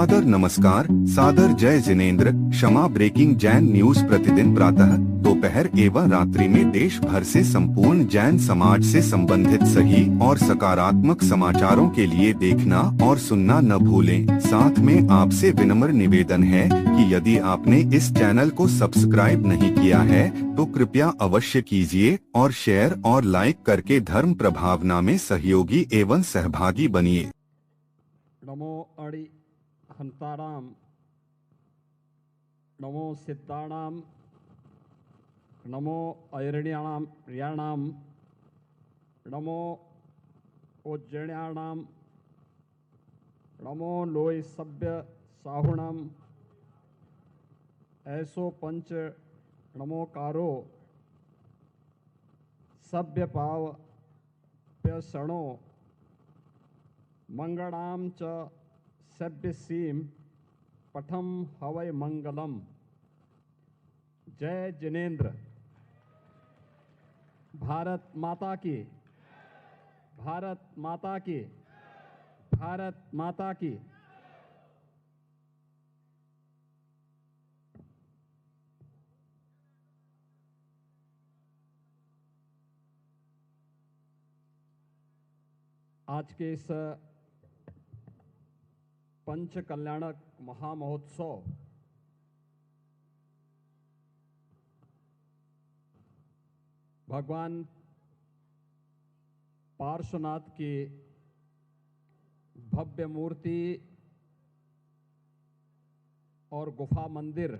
सादर नमस्कार, सादर जय जिनेंद्र। क्षमा ब्रेकिंग जैन न्यूज प्रतिदिन प्रातः, दोपहर एवं रात्रि में देश भर से संपूर्ण जैन समाज से संबंधित सही और सकारात्मक समाचारों के लिए देखना और सुनना न भूलें। साथ में आपसे विनम्र निवेदन है कि यदि आपने इस चैनल को सब्सक्राइब नहीं किया है तो कृपया अवश्य कीजिए और शेयर और लाइक करके धर्म प्रभावना में सहयोगी एवं सहभागी बनिए। नमो अणि हंताराम, नमो सिद्धाणाम, नमो ऐरण्याणाम प्रियाणाम, नमो उज्जैण्याणाम, नमो लोय सभ्य साहुणाम, ऐसो पंच नमो कारो सभ्य पाव प्यसणो मंगणाम च सभ्य सीम पठम हवय मंगलम। जय जिनेंद्र। भारत माता की, भारत माता की, भारत माता की। आज के इस पंच कल्याणक महामहोत्सव भगवान पार्श्वनाथ की भव्य मूर्ति और गुफा मंदिर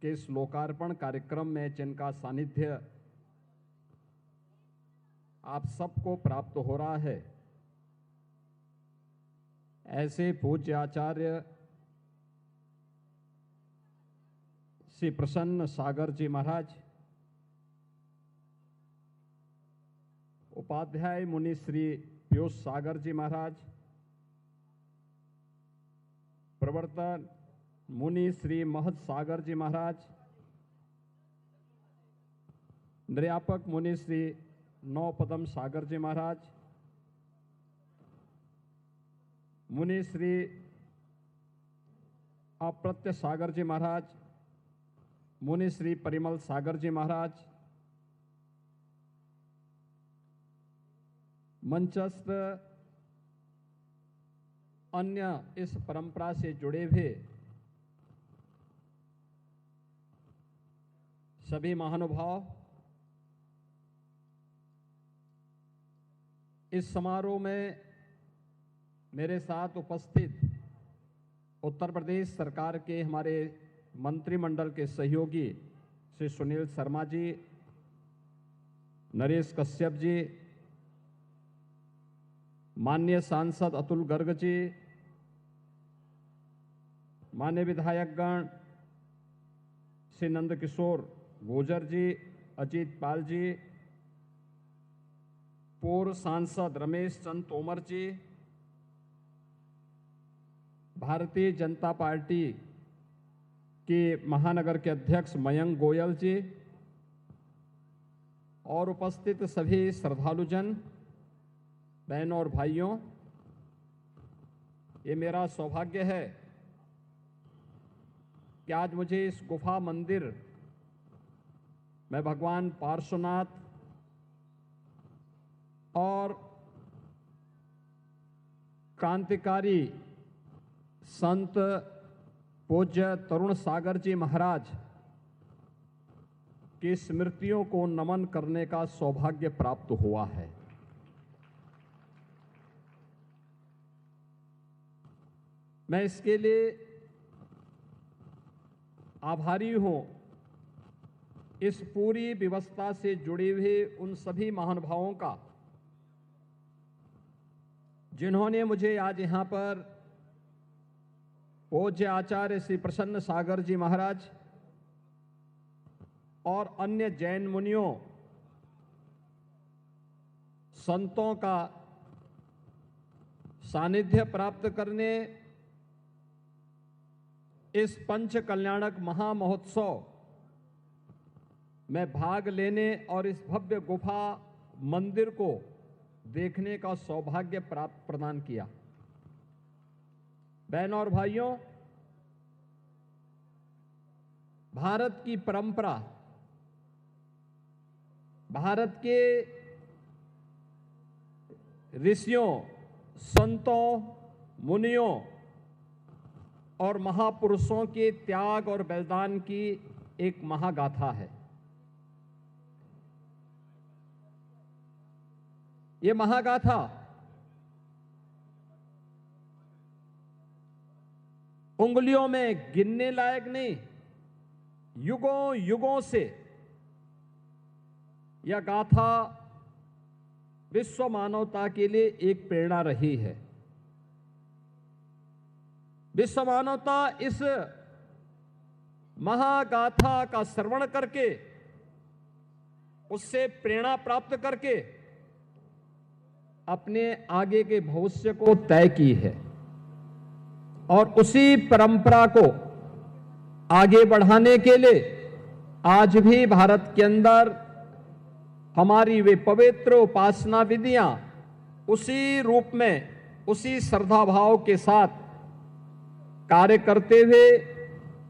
के इस लोकार्पण कार्यक्रम में जिनका सानिध्य आप सबको प्राप्त हो रहा है, ऐसे पूज्य आचार्य श्री प्रसन्न सागर जी महाराज, उपाध्याय मुनि श्री पीयूष सागर जी महाराज, प्रवर्तन मुनि श्री महत सागर जी महाराज, निर्यापक मुनि श्री नौपदम सागर जी महाराज, मुनि श्री अप्रत्य सागर जी महाराज, मुनि श्री परिमल सागर जी महाराज, मंचस्थ अन्य इस परंपरा से जुड़े हुए सभी महानुभाव, इस समारोह में मेरे साथ उपस्थित उत्तर प्रदेश सरकार के हमारे मंत्रिमंडल के सहयोगी श्री सुनील शर्मा जी, नरेश कश्यप जी, माननीय सांसद अतुल गर्ग जी, माननीय विधायकगण श्री नंदकिशोर गुर्जर जी, अजीत पाल जी, पूर्व सांसद रमेश चंद तोमर जी, भारतीय जनता पार्टी के महानगर के अध्यक्ष मयंक गोयल जी और उपस्थित सभी श्रद्धालुजन, बहनों और भाइयों, ये मेरा सौभाग्य है कि आज मुझे इस गुफा मंदिर में भगवान पार्श्वनाथ और क्रांतिकारी संत पूज्य तरुण सागर जी महाराज की स्मृतियों को नमन करने का सौभाग्य प्राप्त हुआ है। मैं इसके लिए आभारी हूं इस पूरी व्यवस्था से जुड़े हुए उन सभी महानुभावों का जिन्होंने मुझे आज यहां पर पूज्य आचार्य श्री प्रसन्न सागर जी महाराज और अन्य जैन मुनियों संतों का सानिध्य प्राप्त करने, इस पंच कल्याणक महामहोत्सव में भाग लेने और इस भव्य गुफा मंदिर को देखने का सौभाग्य प्राप्त प्रदान किया। बहनों और भाइयों, भारत की परंपरा, भारत के ऋषियों, संतों, मुनियों और महापुरुषों के त्याग और बलिदान की एक महागाथा है। ये महागाथा उंगलियों में गिनने लायक नहीं, युगों युगों से यह गाथा विश्व मानवता के लिए एक प्रेरणा रही है। विश्व मानवता इस महागाथा का श्रवण करके, उससे प्रेरणा प्राप्त करके अपने आगे के भविष्य को तय की है और उसी परंपरा को आगे बढ़ाने के लिए आज भी भारत के अंदर हमारी वे पवित्र उपासना विधियां उसी रूप में, उसी श्रद्धा भाव के साथ कार्य करते हुए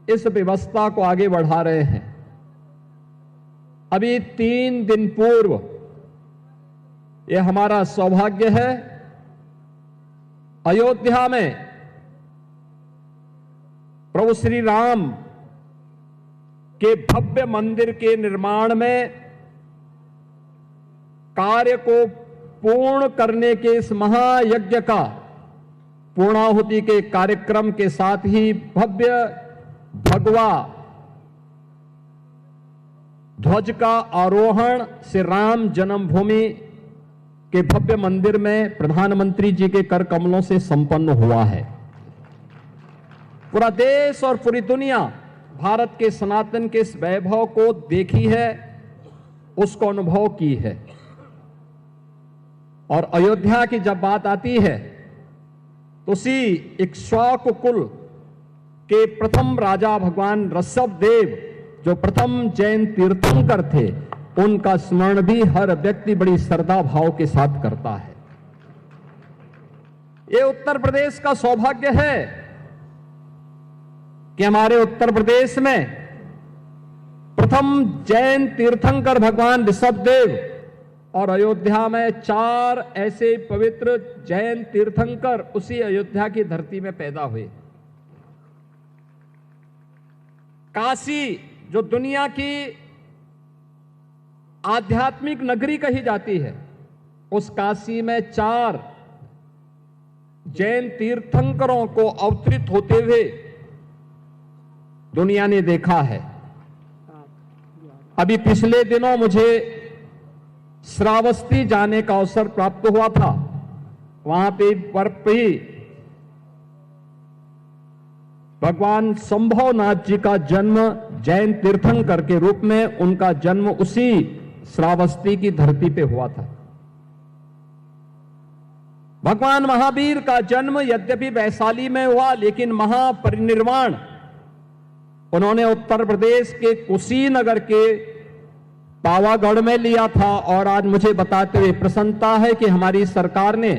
इस व्यवस्था को आगे बढ़ा रहे हैं। अभी 3 दिन पूर्व यह हमारा सौभाग्य है, अयोध्या में प्रभु श्री राम के भव्य मंदिर के निर्माण में कार्य को पूर्ण करने के इस महायज्ञ का पूर्णाहुति के कार्यक्रम के साथ ही भव्य भगवा ध्वज का आरोहण श्री राम जन्मभूमि के भव्य मंदिर में प्रधानमंत्री जी के कर कमलों से संपन्न हुआ है। पूरा देश और पूरी दुनिया भारत के सनातन के इस वैभव को देखी है, उसको अनुभव की है। और अयोध्या की जब बात आती है तो उसी इक्ष्वाकु कुल के प्रथम राजा भगवान ऋषभ देव, जो प्रथम जैन तीर्थंकर थे, उनका स्मरण भी हर व्यक्ति बड़ी श्रद्धा भाव के साथ करता है। ये उत्तर प्रदेश का सौभाग्य है कि हमारे उत्तर प्रदेश में प्रथम जैन तीर्थंकर भगवान ऋषभ देव और अयोध्या में 4 ऐसे पवित्र जैन तीर्थंकर उसी अयोध्या की धरती में पैदा हुए। काशी, जो दुनिया की आध्यात्मिक नगरी कही जाती है, उस काशी में 4 जैन तीर्थंकरों को अवतरित होते हुए दुनिया ने देखा है। अभी पिछले दिनों मुझे श्रावस्ती जाने का अवसर प्राप्त हुआ था। वहां पे बर्फ पे भगवान संभवनाथ जी का जन्म जैन तीर्थंकर के रूप में, उनका जन्म उसी श्रावस्ती की धरती पे हुआ था। भगवान महावीर का जन्म यद्यपि वैशाली में हुआ, लेकिन महापरिनिर्वाण उन्होंने उत्तर प्रदेश के कुशीनगर के पावागढ़ में लिया था। और आज मुझे बताते हुए प्रसन्नता है कि हमारी सरकार ने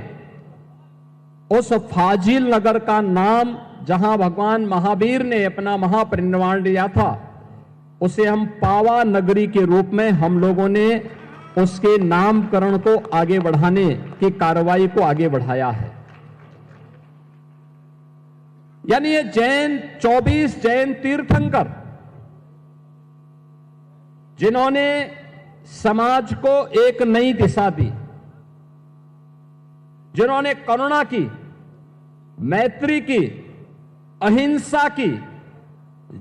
उस फाजिल नगर का नाम, जहां भगवान महावीर ने अपना महापरिनिर्वाण लिया था, उसे हम पावा नगरी के रूप में हम लोगों ने उसके नामकरण को आगे बढ़ाने की कार्रवाई को आगे बढ़ाया है। यानी ये 24 जैन तीर्थंकर जिन्होंने समाज को एक नई दिशा दी, जिन्होंने करुणा की, मैत्री की, अहिंसा की,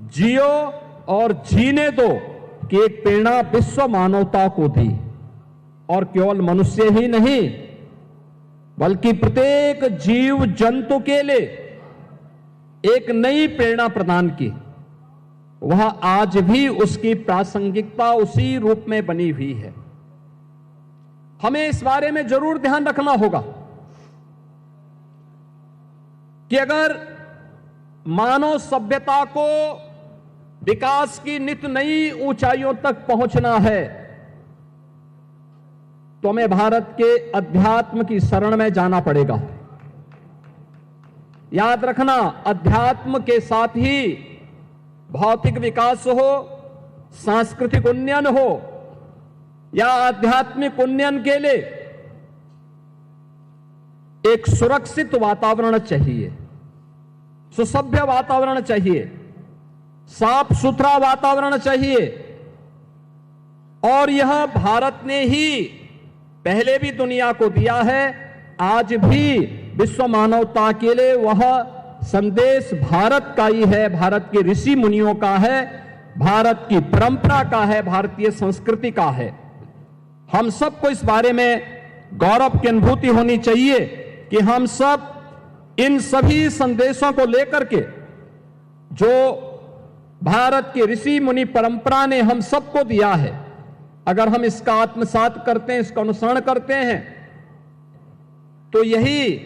जियो और जीने दो की एक प्रेरणा विश्व मानवता को दी। और केवल मनुष्य ही नहीं, बल्कि प्रत्येक जीव जंतु के लिए एक नई प्रेरणा प्रदान की। वह आज भी उसकी प्रासंगिकता उसी रूप में बनी हुई है। हमें इस बारे में जरूर ध्यान रखना होगा कि अगर मानव सभ्यता को विकास की नित नई ऊंचाइयों तक पहुंचना है तो हमें भारत के अध्यात्म की शरण में जाना पड़ेगा। याद रखना, अध्यात्म के साथ ही भौतिक विकास हो, सांस्कृतिक उन्नयन हो, या आध्यात्मिक उन्नयन के लिए एक सुरक्षित वातावरण चाहिए, सुसभ्य वातावरण चाहिए, साफ सुथरा वातावरण चाहिए। और यह भारत ने ही पहले भी दुनिया को दिया है, आज भी विश्व मानवता के लिए वह संदेश भारत का ही है, भारत के ऋषि मुनियों का है, भारत की परंपरा का है, भारतीय संस्कृति का है। हम सबको इस बारे में गौरव की अनुभूति होनी चाहिए कि हम सब इन सभी संदेशों को लेकर के, जो भारत के ऋषि मुनि परंपरा ने हम सबको दिया है, अगर हम इसका आत्मसात करते हैं, इसका अनुसरण करते हैं, तो यही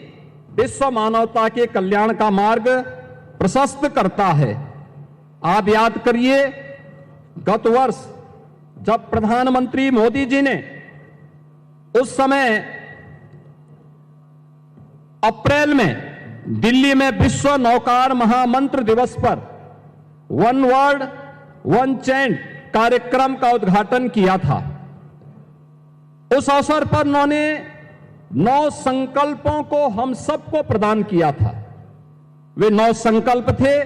विश्व मानवता के कल्याण का मार्ग प्रशस्त करता है। आप याद करिए, गत वर्ष जब प्रधानमंत्री मोदी जी ने उस समय अप्रैल में दिल्ली में विश्व नौकार महामंत्र दिवस पर वन वर्ल्ड वन चैंट कार्यक्रम का उद्घाटन किया था, उस अवसर पर उन्होंने 9 संकल्पों को हम सबको प्रदान किया था। वे 9 संकल्प थे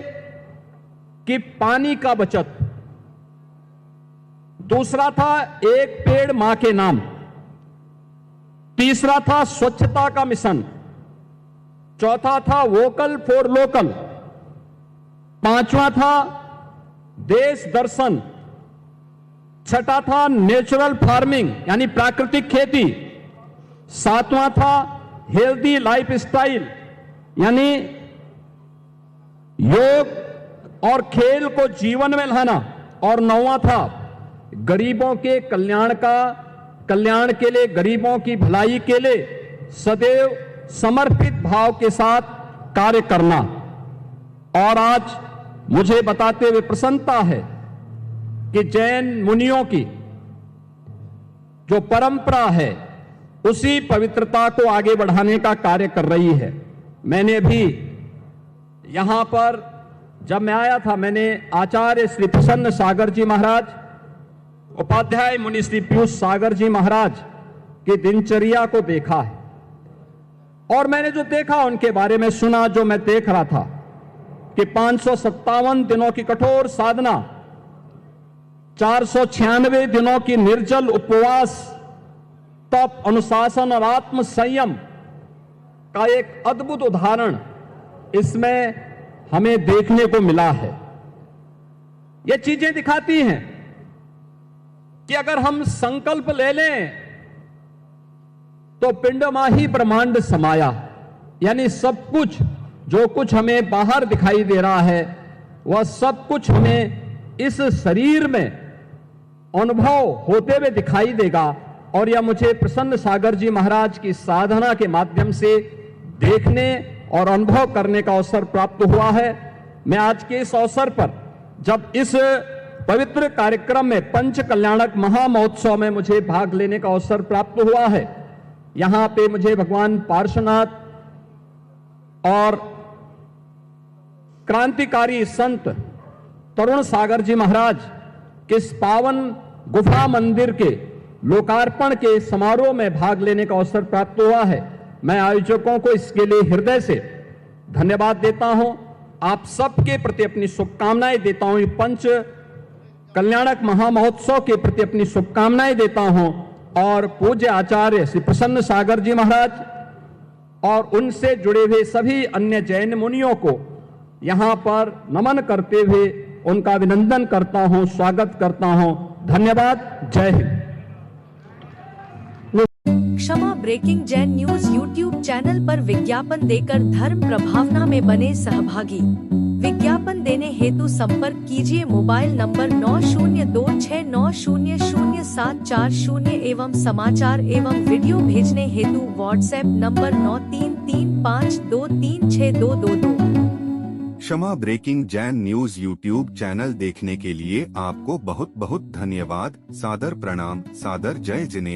कि पानी का बचत, दूसरा था एक पेड़ मां के नाम, तीसरा था स्वच्छता का मिशन, चौथा था वोकल फॉर लोकल, पांचवा था देश दर्शन, छठा था नेचुरल फार्मिंग यानी प्राकृतिक खेती, सातवां था हेल्दी लाइफ स्टाइल यानी योग और खेल को जीवन में लाना, और 9वां था गरीबों के कल्याण के लिए, गरीबों की भलाई के लिए सदैव समर्पित भाव के साथ कार्य करना। और आज मुझे बताते हुए प्रसन्नता है कि जैन मुनियों की जो परंपरा है उसी पवित्रता को आगे बढ़ाने का कार्य कर रही है। मैंने भी यहां पर जब मैं आया था, मैंने आचार्य श्री प्रसन्न सागर जी महाराज, उपाध्याय मुनि श्री पीयूष सागर जी महाराज की दिनचर्या को देखा है, और मैंने जो देखा उनके बारे में सुना। जो मैं देख रहा था कि 557 दिनों की कठोर साधना, 496 दिनों की निर्जल उपवास, तप, अनुशासन और आत्म संयम का एक अद्भुत उदाहरण इसमें हमें देखने को मिला है। ये चीजें दिखाती हैं कि अगर हम संकल्प ले लें तो पिंड माही ब्रह्मांड समाया, यानी सब कुछ जो कुछ हमें बाहर दिखाई दे रहा है वह सब कुछ हमें इस शरीर में अनुभव होते हुए दिखाई देगा। और यह मुझे प्रसन्न सागर जी महाराज की साधना के माध्यम से देखने और अनुभव करने का अवसर प्राप्त हुआ है। मैं आज के इस अवसर पर जब इस पवित्र कार्यक्रम में पंच कल्याणक महामहोत्सव में मुझे भाग लेने का अवसर प्राप्त हुआ है, यहां पे मुझे भगवान पार्श्वनाथ और क्रांतिकारी संत तरुण सागर जी महाराज के इस पावन गुफा मंदिर के लोकार्पण के समारोह में भाग लेने का अवसर प्राप्त हुआ है। मैं आयोजकों को इसके लिए हृदय से धन्यवाद देता हूं। आप सबके प्रति अपनी शुभकामनाएं देता हूं। पंच कल्याणक महामहोत्सव के प्रति अपनी शुभकामनाएं देता हूं, और पूज्य आचार्य श्री प्रसन्न सागर जी महाराज और उनसे जुड़े हुए सभी अन्य जैन मुनियों को यहां पर नमन करते हुए उनका अभिनंदन करता हूं, स्वागत करता हूं। धन्यवाद। जय हिंद। Kshama breaking Jain news YouTube channel पर विज्ञापन देकर धर्म प्रभावना में बने सहभागी। विज्ञापन देने हेतु संपर्क कीजिए मोबाइल नंबर 9026900740 एवं समाचार एवं वीडियो भेजने हेतु WhatsApp number 9335236222। Kshama breaking Jain news YouTube channel देखने के लिए आपको बहुत बहुत धन्यवाद। सादर प्रणाम। सादर जय जिनेंद्र।